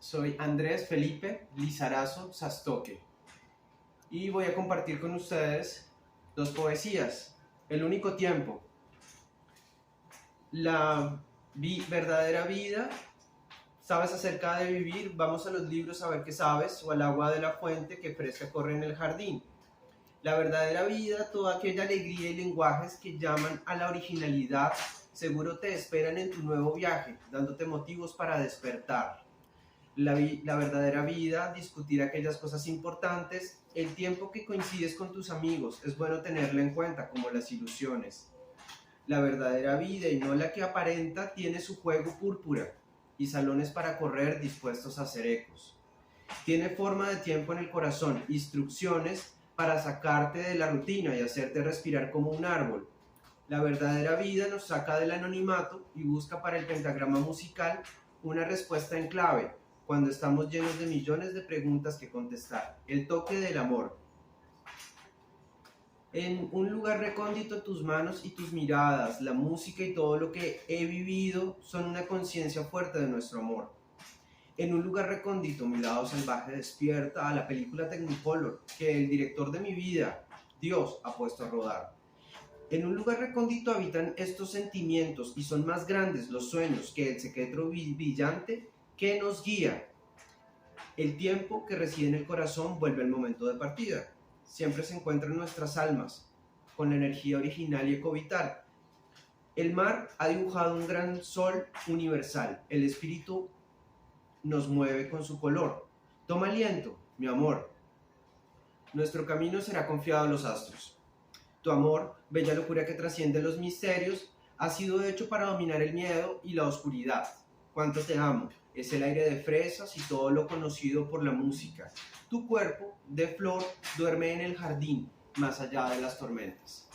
Soy Andrés Felipe Lizarazo Sastoque y voy a compartir con ustedes dos poesías. El único tiempo. La verdadera vida. ¿Sabes acerca de vivir? Vamos a los libros a ver qué sabes, o al agua de la fuente que fresca corre en el jardín. La verdadera vida, toda aquella alegría y lenguajes que llaman a la originalidad, seguro te esperan en tu nuevo viaje, dándote motivos para despertar. La verdadera vida, discutir aquellas cosas importantes, el tiempo que coincides con tus amigos, es bueno tenerla en cuenta, como las ilusiones. La verdadera vida, y no la que aparenta, tiene su juego púrpura y salones para correr dispuestos a hacer ecos. Tiene forma de tiempo en el corazón, instrucciones para sacarte de la rutina y hacerte respirar como un árbol. La verdadera vida nos saca del anonimato y busca para el pentagrama musical una respuesta en clave, cuando estamos llenos de millones de preguntas que contestar. El toque del amor. En un lugar recóndito, tus manos y tus miradas, la música y todo lo que he vivido son una conciencia fuerte de nuestro amor. En un lugar recóndito, mi lado salvaje despierta a la película Technicolor que el director de mi vida, Dios, ha puesto a rodar. En un lugar recóndito habitan estos sentimientos y son más grandes los sueños que el secreto brillante que nos guía. El tiempo que reside en el corazón vuelve al momento de partida. Siempre se encuentra en nuestras almas, con la energía original y ecovital. El mar ha dibujado un gran sol universal. El espíritu nos mueve con su color. Toma aliento, mi amor. Nuestro camino será confiado a los astros. Tu amor, bella locura que trasciende los misterios, ha sido hecho para dominar el miedo y la oscuridad. Cuánto te amo. Es el aire de fresas y todo lo conocido por la música. Tu cuerpo, de flor, duerme en el jardín, más allá de las tormentas.